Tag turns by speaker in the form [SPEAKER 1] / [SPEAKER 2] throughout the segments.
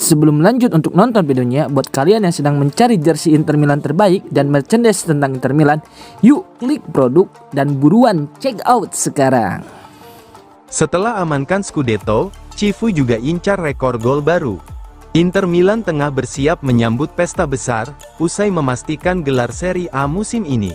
[SPEAKER 1] Sebelum lanjut untuk nonton videonya, buat kalian yang sedang mencari jersey Inter Milan terbaik dan merchandise tentang Inter Milan, yuk klik produk dan buruan check out sekarang.
[SPEAKER 2] Setelah amankan Scudetto, Cifu juga incar rekor gol baru. Inter Milan tengah bersiap menyambut pesta besar, usai memastikan gelar Serie A musim ini.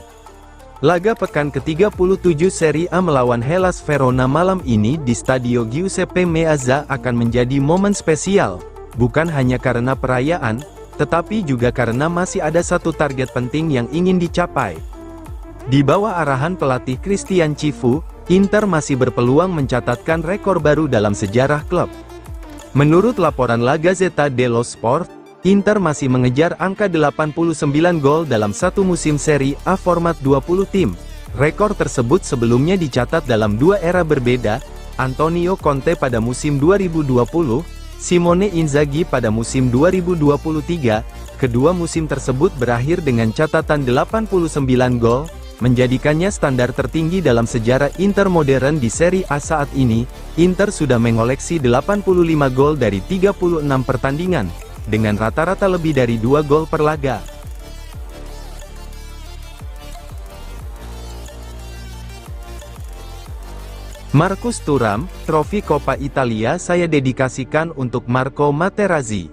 [SPEAKER 2] Laga pekan ke-37 Serie A melawan Hellas Verona malam ini di Stadio Giuseppe Meazza akan menjadi momen spesial. Bukan hanya karena perayaan, tetapi juga karena masih ada satu target penting yang ingin dicapai. Di bawah arahan pelatih Christian Cifu, Inter masih berpeluang mencatatkan rekor baru dalam sejarah klub. Menurut laporan La Gazzetta dello Sport, Inter masih mengejar angka 89 gol dalam satu musim Serie A format 20 tim. Rekor tersebut sebelumnya dicatat dalam dua era berbeda, Antonio Conte pada musim 2020, Simone Inzaghi pada musim 2023, kedua musim tersebut berakhir dengan catatan 89 gol, menjadikannya standar tertinggi dalam sejarah Inter modern di Serie A saat ini. Inter sudah mengoleksi 85 gol dari 36 pertandingan, dengan rata-rata lebih dari 2 gol per laga. Marcus Thuram, trofi Coppa Italia saya dedikasikan untuk Marco Materazzi.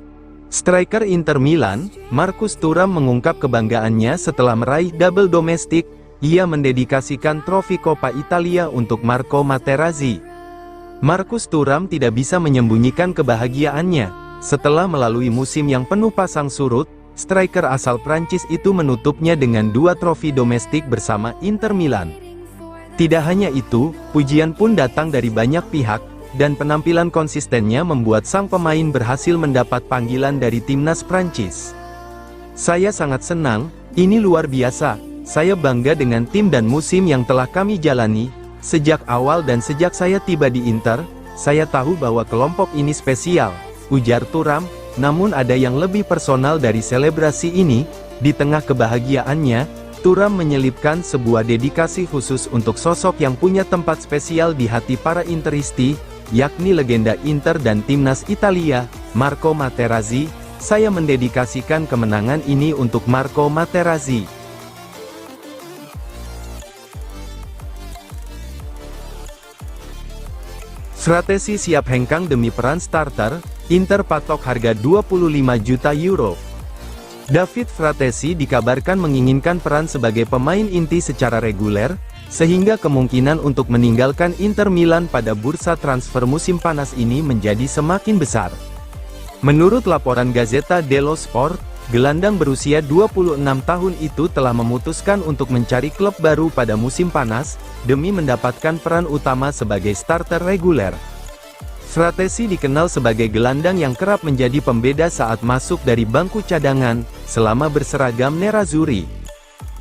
[SPEAKER 2] Striker Inter Milan, Marcus Thuram mengungkap kebanggaannya setelah meraih double domestik. Ia mendedikasikan trofi Coppa Italia untuk Marco Materazzi. Marcus Thuram tidak bisa menyembunyikan kebahagiaannya. Setelah melalui musim yang penuh pasang surut, striker asal Prancis itu menutupnya dengan 2 trofi domestik bersama Inter Milan. Tidak hanya itu, pujian pun datang dari banyak pihak, dan penampilan konsistennya membuat sang pemain berhasil mendapat panggilan dari timnas Prancis. Saya sangat senang, ini luar biasa, saya bangga dengan tim dan musim yang telah kami jalani. Sejak awal dan sejak saya tiba di Inter, saya tahu bahwa kelompok ini spesial, ujar Thuram. Namun ada yang lebih personal dari selebrasi ini. Di tengah kebahagiaannya, Thuram menyelipkan sebuah dedikasi khusus untuk sosok yang punya tempat spesial di hati para Interisti, yakni legenda Inter dan timnas Italia, Marco Materazzi. Saya mendedikasikan kemenangan ini untuk Marco Materazzi. Fratesi siap hengkang demi peran starter, Inter patok harga 25 juta euro. David Fratesi dikabarkan menginginkan peran sebagai pemain inti secara reguler, sehingga kemungkinan untuk meninggalkan Inter Milan pada bursa transfer musim panas ini menjadi semakin besar. Menurut laporan Gazzetta dello Sport, gelandang berusia 26 tahun itu telah memutuskan untuk mencari klub baru pada musim panas, demi mendapatkan peran utama sebagai starter reguler. Fratesi dikenal sebagai gelandang yang kerap menjadi pembeda saat masuk dari bangku cadangan, selama berseragam nerazzurri.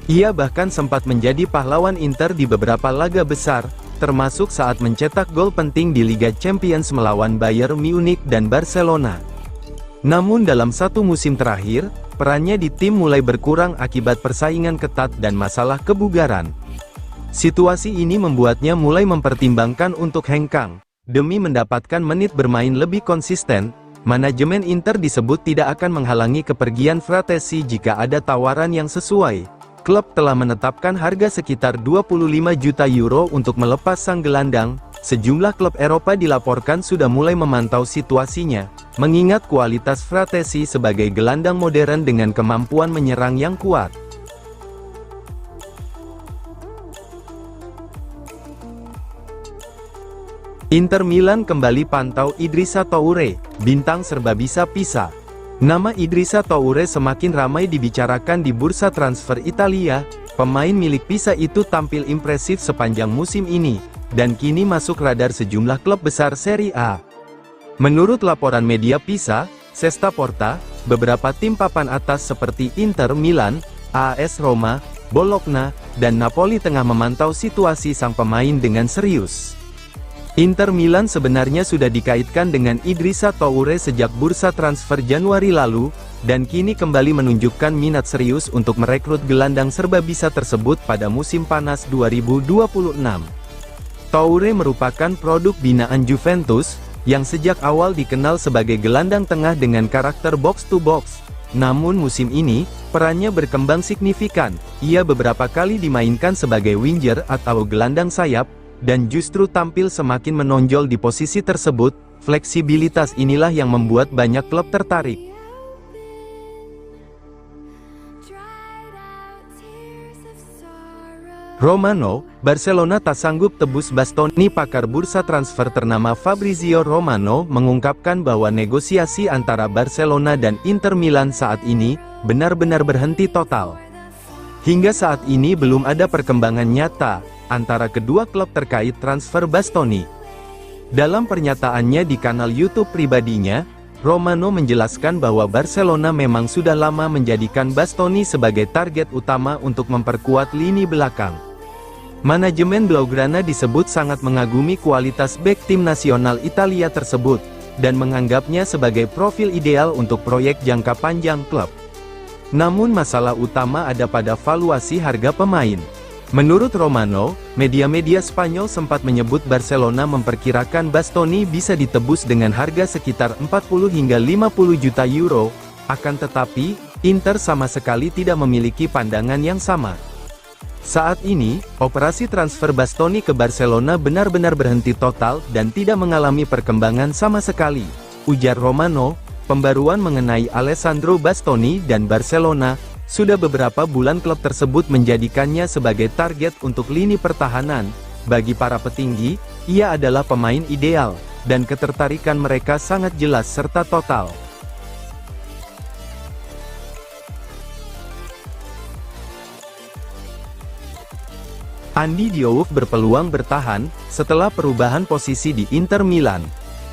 [SPEAKER 2] Ia bahkan sempat menjadi pahlawan Inter di beberapa laga besar, termasuk saat mencetak gol penting di Liga Champions melawan Bayern Munich dan Barcelona. Namun dalam satu musim terakhir, perannya di tim mulai berkurang akibat persaingan ketat dan masalah kebugaran. Situasi ini membuatnya mulai mempertimbangkan untuk hengkang. Demi mendapatkan menit bermain lebih konsisten, manajemen Inter disebut tidak akan menghalangi kepergian Fratesi jika ada tawaran yang sesuai. Klub telah menetapkan harga sekitar 25 juta euro untuk melepas sang gelandang. Sejumlah klub Eropa dilaporkan sudah mulai memantau situasinya, mengingat kualitas Fratesi sebagai gelandang modern dengan kemampuan menyerang yang kuat. Inter Milan kembali pantau Idrissa Toure, bintang serba bisa Pisa. Nama Idrissa Toure semakin ramai dibicarakan di bursa transfer Italia. Pemain milik Pisa itu tampil impresif sepanjang musim ini, dan kini masuk radar sejumlah klub besar Serie A. Menurut laporan media Pisa, Sesta Porta, beberapa tim papan atas seperti Inter Milan, AS Roma, Bologna, dan Napoli tengah memantau situasi sang pemain dengan serius. Inter Milan sebenarnya sudah dikaitkan dengan Idrissa Toure sejak bursa transfer Januari lalu, dan kini kembali menunjukkan minat serius untuk merekrut gelandang serba bisa tersebut pada musim panas 2026. Toure merupakan produk binaan Juventus, yang sejak awal dikenal sebagai gelandang tengah dengan karakter box-to-box. Namun musim ini, perannya berkembang signifikan. Ia beberapa kali dimainkan sebagai winger atau gelandang sayap, dan justru tampil semakin menonjol di posisi tersebut. Fleksibilitas inilah yang membuat banyak klub tertarik. Romano, Barcelona tak sanggup tebus Bastoni. Pakar bursa transfer ternama Fabrizio Romano mengungkapkan bahwa negosiasi antara Barcelona dan Inter Milan saat ini benar-benar berhenti total. Hingga saat ini belum ada perkembangan nyata antara kedua klub terkait transfer Bastoni. Dalam pernyataannya di kanal YouTube pribadinya, Romano menjelaskan bahwa Barcelona memang sudah lama menjadikan Bastoni sebagai target utama untuk memperkuat lini belakang. Manajemen Blaugrana disebut sangat mengagumi kualitas bek tim nasional Italia tersebut, dan menganggapnya sebagai profil ideal untuk proyek jangka panjang klub. Namun masalah utama ada pada valuasi harga pemain. Menurut Romano, media-media Spanyol sempat menyebut Barcelona memperkirakan Bastoni bisa ditebus dengan harga sekitar 40 hingga 50 juta euro, akan tetapi, Inter sama sekali tidak memiliki pandangan yang sama. Saat ini, operasi transfer Bastoni ke Barcelona benar-benar berhenti total dan tidak mengalami perkembangan sama sekali, ujar Romano. Pembaruan mengenai Alessandro Bastoni dan Barcelona, sudah beberapa bulan klub tersebut menjadikannya sebagai target untuk lini pertahanan. Bagi para petinggi, ia adalah pemain ideal, dan ketertarikan mereka sangat jelas serta total. Andy Diouf berpeluang bertahan setelah perubahan posisi di Inter Milan.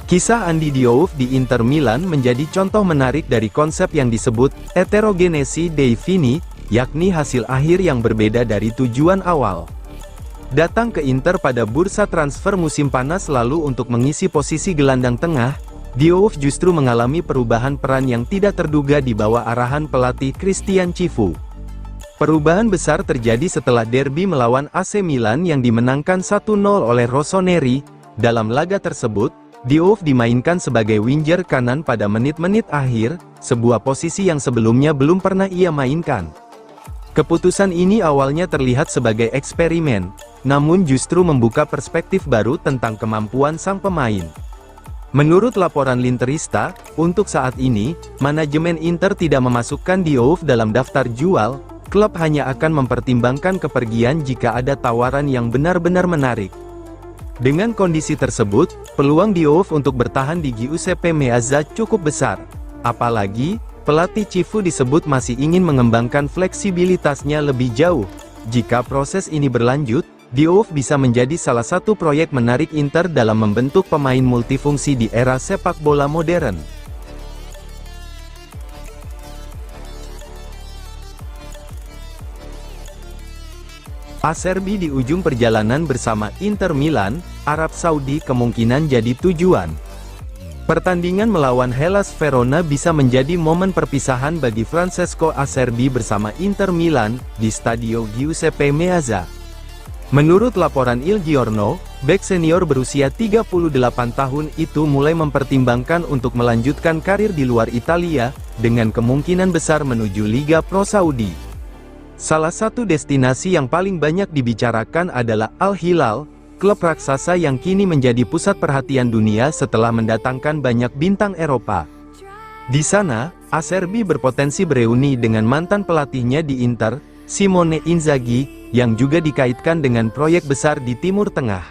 [SPEAKER 2] Kisah Andy Diouf di Inter Milan menjadi contoh menarik dari konsep yang disebut heterogenesi dei fini, yakni hasil akhir yang berbeda dari tujuan awal. Datang ke Inter pada bursa transfer musim panas lalu untuk mengisi posisi gelandang tengah, Diouf justru mengalami perubahan peran yang tidak terduga di bawah arahan pelatih Christian Chivu. Perubahan besar terjadi setelah derby melawan AC Milan yang dimenangkan 1-0 oleh Rossoneri. Dalam laga tersebut, Diouf dimainkan sebagai winger kanan pada menit-menit akhir, sebuah posisi yang sebelumnya belum pernah ia mainkan. Keputusan ini awalnya terlihat sebagai eksperimen, namun justru membuka perspektif baru tentang kemampuan sang pemain. Menurut laporan L'Interista, untuk saat ini, manajemen Inter tidak memasukkan Diouf dalam daftar jual. Klub hanya akan mempertimbangkan kepergian jika ada tawaran yang benar-benar menarik. Dengan kondisi tersebut, peluang Diouf untuk bertahan di Giuseppe Meazza cukup besar. Apalagi, pelatih Chivu disebut masih ingin mengembangkan fleksibilitasnya lebih jauh. Jika proses ini berlanjut, Diouf bisa menjadi salah satu proyek menarik Inter dalam membentuk pemain multifungsi di era sepak bola modern. Acerbi di ujung perjalanan bersama Inter Milan, Arab Saudi kemungkinan jadi tujuan. Pertandingan melawan Hellas Verona bisa menjadi momen perpisahan bagi Francesco Acerbi bersama Inter Milan, di Stadio Giuseppe Meazza. Menurut laporan Il Giorno, bek senior berusia 38 tahun itu mulai mempertimbangkan untuk melanjutkan karir di luar Italia, dengan kemungkinan besar menuju Liga Pro Saudi. Salah satu destinasi yang paling banyak dibicarakan adalah Al Hilal, klub raksasa yang kini menjadi pusat perhatian dunia setelah mendatangkan banyak bintang Eropa. Di sana, Acerbi berpotensi bereuni dengan mantan pelatihnya di Inter, Simone Inzaghi, yang juga dikaitkan dengan proyek besar di Timur Tengah.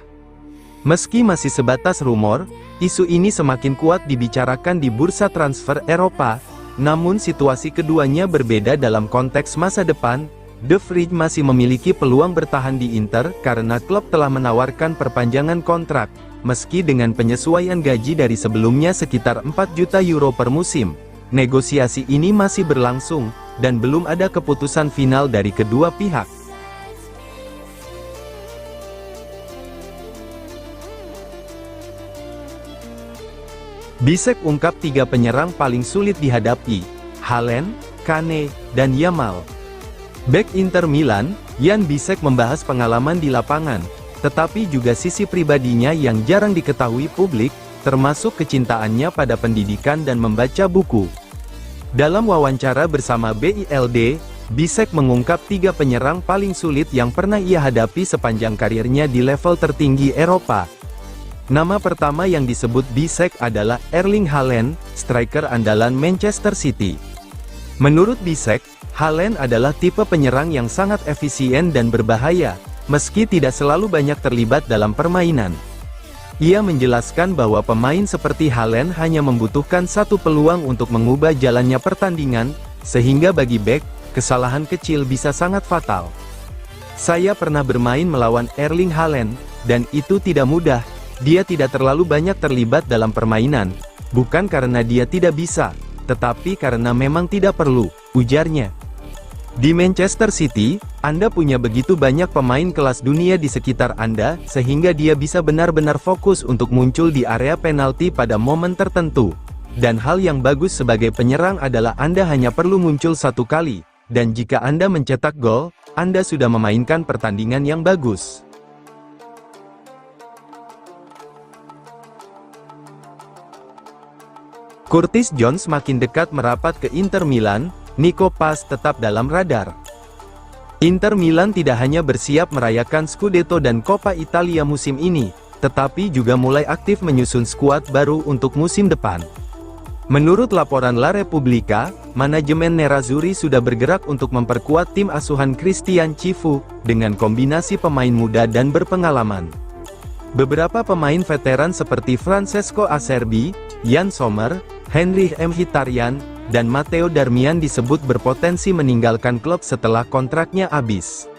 [SPEAKER 2] Meski masih sebatas rumor, isu ini semakin kuat dibicarakan di bursa transfer Eropa. Namun situasi keduanya berbeda dalam konteks masa depan. De Vrij masih memiliki peluang bertahan di Inter karena klub telah menawarkan perpanjangan kontrak, meski dengan penyesuaian gaji dari sebelumnya sekitar 4 juta euro per musim. Negosiasi ini masih berlangsung, dan belum ada keputusan final dari kedua pihak. Bisek ungkap 3 penyerang paling sulit dihadapi: Haaland, Kane, dan Yamal. Bek Inter Milan, Jan Bisek membahas pengalaman di lapangan, tetapi juga sisi pribadinya yang jarang diketahui publik. termasuk kecintaannya pada pendidikan dan membaca buku. Dalam wawancara bersama BILD, Bisek mengungkap 3 penyerang paling sulit yang pernah ia hadapi sepanjang karirnya di level tertinggi Eropa. Nama pertama yang disebut Bisek adalah Erling Haaland, striker andalan Manchester City. Menurut Bisek, Haaland adalah tipe penyerang yang sangat efisien dan berbahaya, meski tidak selalu banyak terlibat dalam permainan. Ia menjelaskan bahwa pemain seperti Haaland hanya membutuhkan satu peluang untuk mengubah jalannya pertandingan, sehingga bagi bek, kesalahan kecil bisa sangat fatal. Saya pernah bermain melawan Erling Haaland, dan itu tidak mudah. Dia tidak terlalu banyak terlibat dalam permainan, bukan karena dia tidak bisa, tetapi karena memang tidak perlu, ujarnya. Di Manchester City, Anda punya begitu banyak pemain kelas dunia di sekitar Anda, sehingga dia bisa benar-benar fokus untuk muncul di area penalti pada momen tertentu. Dan hal yang bagus sebagai penyerang adalah Anda hanya perlu muncul satu kali. Dan jika Anda mencetak gol, Anda sudah memainkan pertandingan yang bagus. Curtis Jones makin dekat merapat ke Inter Milan, Nico Paz tetap dalam radar. Inter Milan tidak hanya bersiap merayakan Scudetto dan Coppa Italia musim ini, tetapi juga mulai aktif menyusun skuad baru untuk musim depan. Menurut laporan La Repubblica, manajemen Nerazzurri sudah bergerak untuk memperkuat tim asuhan Christian Cifu, dengan kombinasi pemain muda dan berpengalaman. Beberapa pemain veteran seperti Francesco Acerbi, Jan Sommer, Heinrich Mkhitaryan, dan Matteo Darmian disebut berpotensi meninggalkan klub setelah kontraknya habis.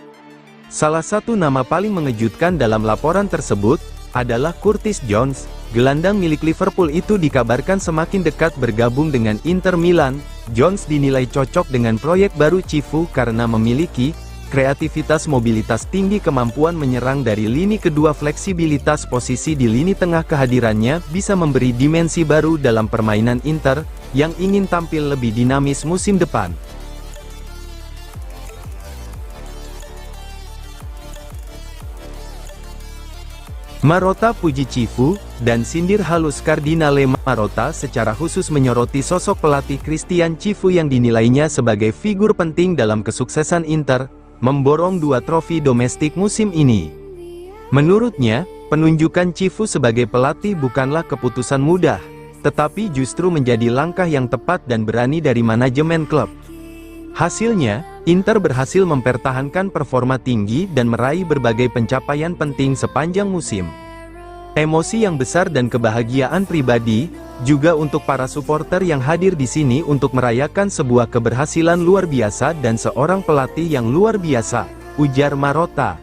[SPEAKER 2] Salah satu nama paling mengejutkan dalam laporan tersebut adalah Curtis Jones. Gelandang milik Liverpool itu dikabarkan semakin dekat bergabung dengan Inter Milan. Jones dinilai cocok dengan proyek baru Cifu karena memiliki kreativitas, mobilitas tinggi, kemampuan menyerang dari lini kedua, fleksibilitas posisi di lini tengah. Kehadirannya bisa memberi dimensi baru dalam permainan Inter yang ingin tampil lebih dinamis musim depan. Marotta puji Cifu, dan sindir halus Cardinale. Marotta secara khusus menyoroti sosok pelatih Christian Cifu yang dinilainya sebagai figur penting dalam kesuksesan Inter, memborong 2 trofi domestik musim ini. Menurutnya, penunjukan Cifu sebagai pelatih bukanlah keputusan mudah, tetapi justru menjadi langkah yang tepat dan berani dari manajemen klub. Hasilnya, Inter berhasil mempertahankan performa tinggi dan meraih berbagai pencapaian penting sepanjang musim. Emosi yang besar dan kebahagiaan pribadi, juga untuk para supporter yang hadir di sini untuk merayakan sebuah keberhasilan luar biasa dan seorang pelatih yang luar biasa, ujar Marotta.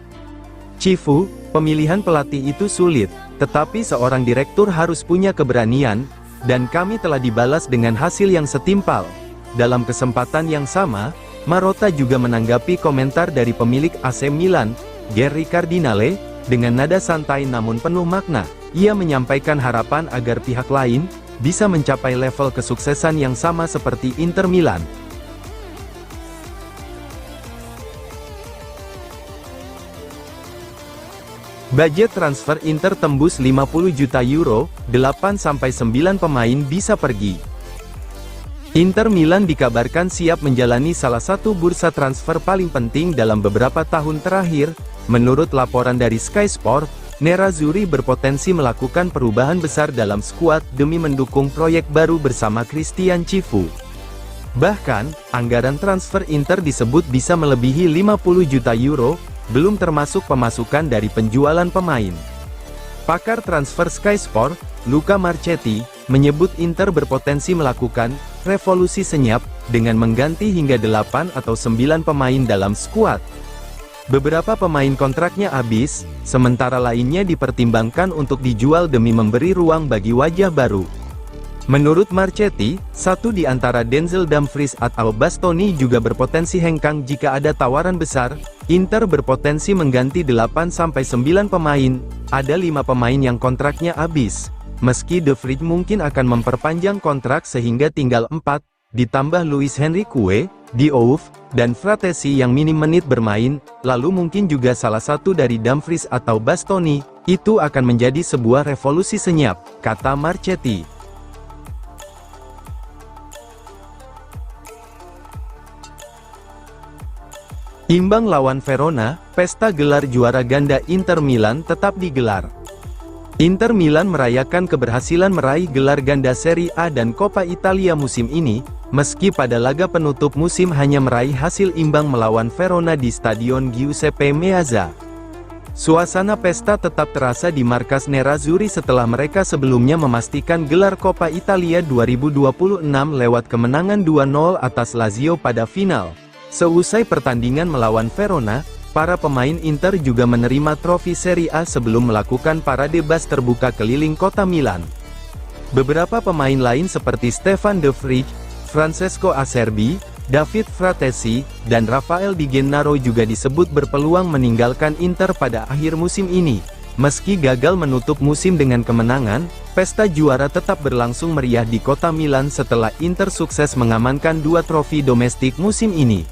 [SPEAKER 2] Cifu, pemilihan pelatih itu sulit, tetapi seorang direktur harus punya keberanian, dan kami telah dibalas dengan hasil yang setimpal. Dalam kesempatan yang sama, Marotta juga menanggapi komentar dari pemilik AC Milan, Gary Cardinale, dengan nada santai namun penuh makna. Ia menyampaikan harapan agar pihak lain bisa mencapai level kesuksesan yang sama seperti Inter Milan. Budget transfer Inter tembus 50 juta euro, 8-9 pemain bisa pergi. Inter Milan dikabarkan siap menjalani salah satu bursa transfer paling penting dalam beberapa tahun terakhir. Menurut laporan dari Sky Sport, Nerazzurri berpotensi melakukan perubahan besar dalam skuad demi mendukung proyek baru bersama Christian Cifu. Bahkan, anggaran transfer Inter disebut bisa melebihi 50 juta euro, belum termasuk pemasukan dari penjualan pemain. Pakar transfer Sky Sport, Luca Marchetti, menyebut Inter berpotensi melakukan revolusi senyap dengan mengganti hingga 8 atau 9 pemain dalam skuad. Beberapa pemain kontraknya habis, sementara lainnya dipertimbangkan untuk dijual demi memberi ruang bagi wajah baru. Menurut Marchetti, satu di antara Denzel Dumfries atau Bastoni juga berpotensi hengkang jika ada tawaran besar. Inter berpotensi mengganti 8-9 pemain, ada 5 pemain yang kontraknya habis. Meski De Vrij mungkin akan memperpanjang kontrak sehingga tinggal 4, ditambah Luis Henrique, Diouf, dan Fratesi yang minim menit bermain, lalu mungkin juga salah satu dari Dumfries atau Bastoni, Itu akan menjadi sebuah revolusi senyap, kata Marchetti. Imbang lawan Verona, pesta gelar juara ganda Inter Milan tetap digelar. Inter Milan merayakan keberhasilan meraih gelar ganda Serie A dan Coppa Italia musim ini, meski pada laga penutup musim hanya meraih hasil imbang melawan Verona di Stadion Giuseppe Meazza. Suasana pesta tetap terasa di markas Nerazzurri setelah mereka sebelumnya memastikan gelar Coppa Italia 2026 lewat kemenangan 2-0 atas Lazio pada final. Seusai pertandingan melawan Verona, para pemain Inter juga menerima trofi Serie A sebelum melakukan parade bus terbuka keliling kota Milan. Beberapa pemain lain seperti Stefan De Vrij, Francesco Acerbi, David Fratesi, dan Rafael Di Gennaro juga disebut berpeluang meninggalkan Inter pada akhir musim ini. Meski gagal menutup musim dengan kemenangan, pesta juara tetap berlangsung meriah di kota Milan setelah Inter sukses mengamankan 2 trofi domestik musim ini.